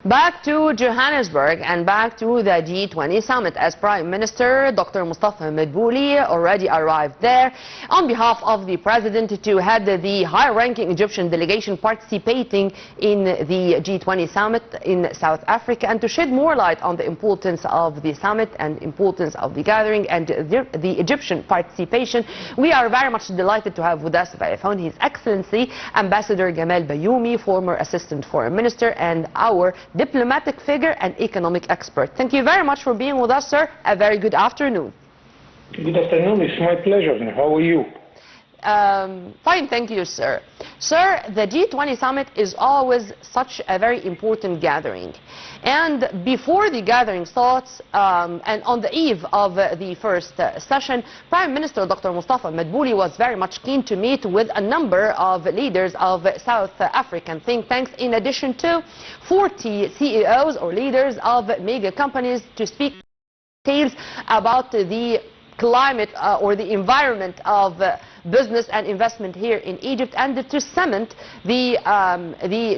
Back to Johannesburg and back to the G20 summit, as Prime Minister Dr. Mustafa Madbouli already arrived there on behalf of the President to head the high-ranking Egyptian delegation participating in the G20 summit in South Africa, and to shed more light on the importance of the summit and importance of the gathering and the Egyptian participation. We are very much delighted to have with us by phone His Excellency Ambassador Gamal Baioumy, former Assistant Foreign Minister and our diplomatic figure and economic expert. Thank you very much for being with us, sir. A very good afternoon. Good afternoon. It's my pleasure. How are you? Fine, thank you, sir. Sir, the G20 summit is always such a very important gathering. And before the gathering starts, and on the eve of the first session, Prime Minister Dr. Mustafa Madbouli was very much keen to meet with a number of leaders of South African think tanks, in addition to 40 CEOs or leaders of mega companies, to speak details about the climate or the environment of business and investment here in Egypt, and to cement the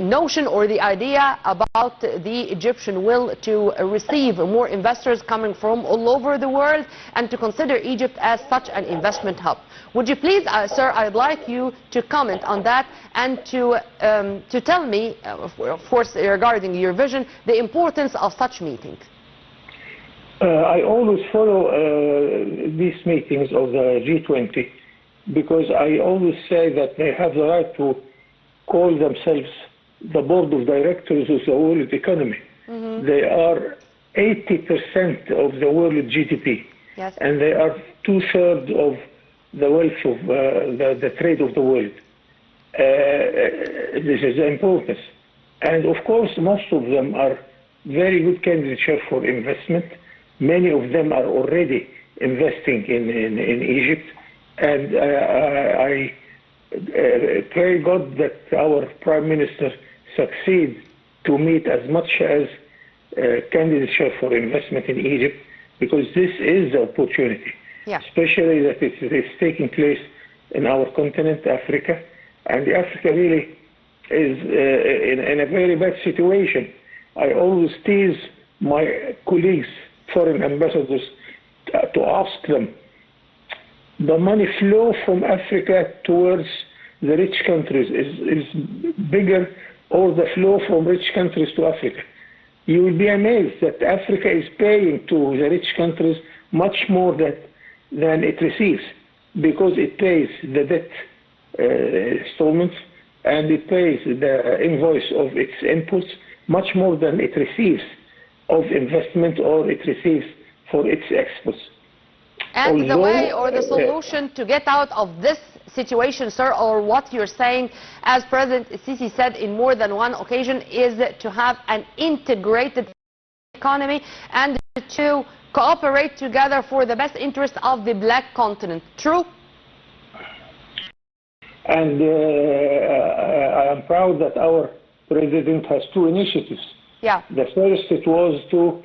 notion or the idea about the Egyptian will to receive more investors coming from all over the world and to consider Egypt as such an investment hub. Would you please, sir, I'd like you to comment on that and to tell me, of course, regarding your vision, the importance of such meetings. I always follow these meetings of the G20 because I always say that they have the right to call themselves the board of directors of the world economy. Mm-hmm. They are 80% of the world GDP, yes, and they are 2/3 of the wealth of the trade of the world. This is the importance. And of course, most of them are very good candidates for investment. Many of them are already investing in Egypt, and I pray God that our Prime Minister succeeds to meet as much as candidates for investment in Egypt, because this is the opportunity, yeah, especially that it's taking place in our continent, Africa, and Africa really is in a very bad situation. I always tease my colleagues, foreign ambassadors, to ask them, the money flow from Africa towards the rich countries is bigger, or the flow from rich countries to Africa? You will be amazed that Africa is paying to the rich countries much more than it receives, because it pays the debt installments and it pays the invoice of its inputs much more than it receives of investment or it receives for its exports. And the way or the solution to get out of this situation, sir, or what you're saying, as President Sisi said in more than one occasion, is to have an integrated economy and to cooperate together for the best interest of the black continent. True? And I am proud that our President has two initiatives. Yeah. The first, it was to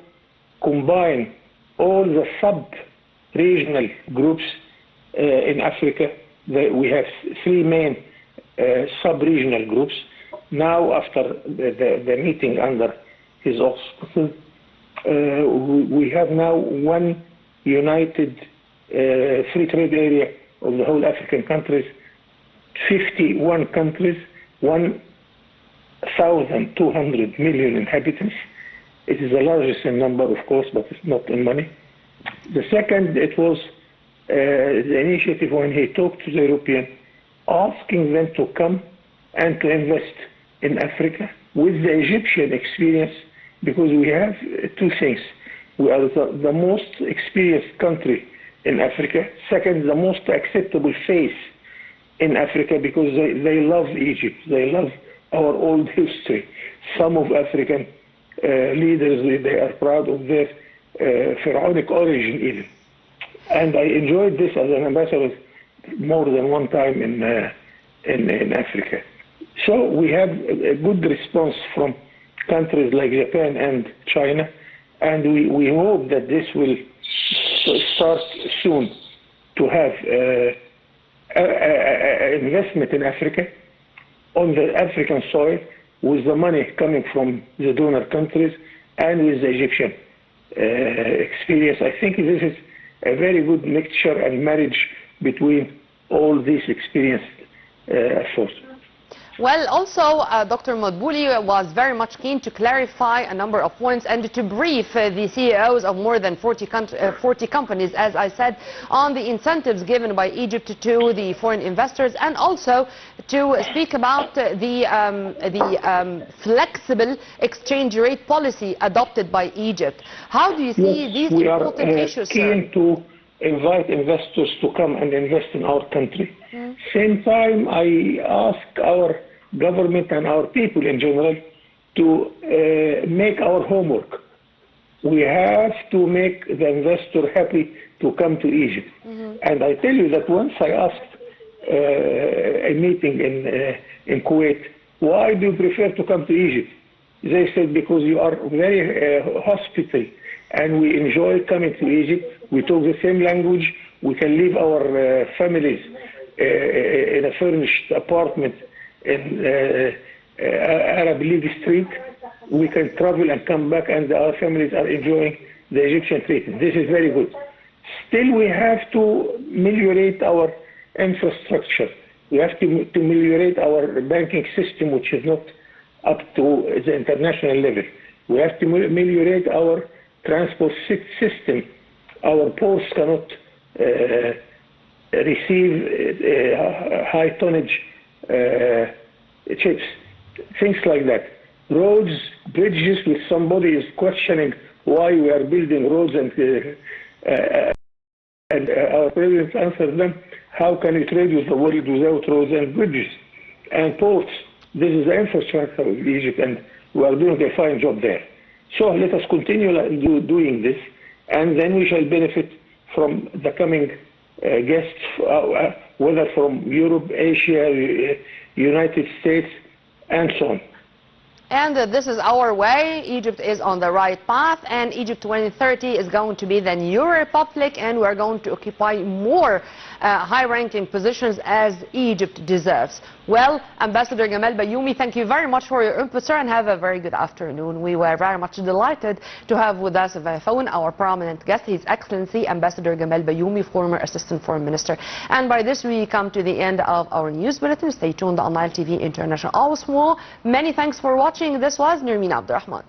combine all the sub-regional groups in Africa. We have three main sub-regional groups. Now, after the meeting under his auspices, we have now one united free trade area of the whole African countries, 51 countries, 1,200 million inhabitants. It is the largest in number, of course, but it's not in money. The second, it was the initiative when he talked to the European, asking them to come and to invest in Africa with the Egyptian experience, because we have two things. We are the most experienced country in Africa. Second, the most acceptable face in Africa, because they love Egypt. They love our old history. Some of African leaders, they are proud of their pharaonic origin even. And I enjoyed this as an ambassador more than one time in Africa. So we have a good response from countries like Japan and China, and we hope that this will start soon to have investment in Africa, on the African soil, with the money coming from the donor countries and with the Egyptian experience. I think this is a very good mixture and marriage between all these experienced forces. Well, also, Dr. Madbouli was very much keen to clarify a number of points and to brief the CEOs of more than 40 companies, as I said, on the incentives given by Egypt to the foreign investors, and also to speak about the flexible exchange rate policy adopted by Egypt. How do you see these important issues, sir? We are keen to invite investors to come and invest in our country. Same time, I ask our government and our people in general to make our homework. We have to make the investor happy to come to Egypt. And I tell you that once I asked a meeting in Kuwait, why do you prefer to come to Egypt? They said, because you are very hospitable and we enjoy coming to Egypt. We talk the same language. We can leave our families in a furnished apartment in Arab League Street. We can travel and come back, and our families are enjoying the Egyptian treatment. This is very good. Still, we have to ameliorate our infrastructure. We have to ameliorate our banking system, which is not up to the international level. We have to ameliorate our transport system. Our ports cannot receive high tonnage ships, things like that. Roads, bridges, with somebody is questioning why we are building roads, and our president answered them, how can you trade with the world without roads and bridges and ports? This is the infrastructure of Egypt, and we are doing a fine job there. So let us continue doing this, and then we shall benefit from the coming guests, whether from Europe, Asia, United States, and so on. And this is our way. Egypt is on the right path, and Egypt 2030 is going to be the new republic, and we're going to occupy more high-ranking positions as Egypt deserves. Well, Ambassador Gamal Baioumy, thank you very much for your input, sir, and have a very good afternoon. We were very much delighted to have with us via phone our prominent guest, His Excellency Ambassador Gamal Baioumy, former Assistant Foreign Minister. And by this, we come to the end of our news bulletin. Stay tuned on Nile TV International. Always more. Many thanks for watching. This was Nermeen Abdurrahman.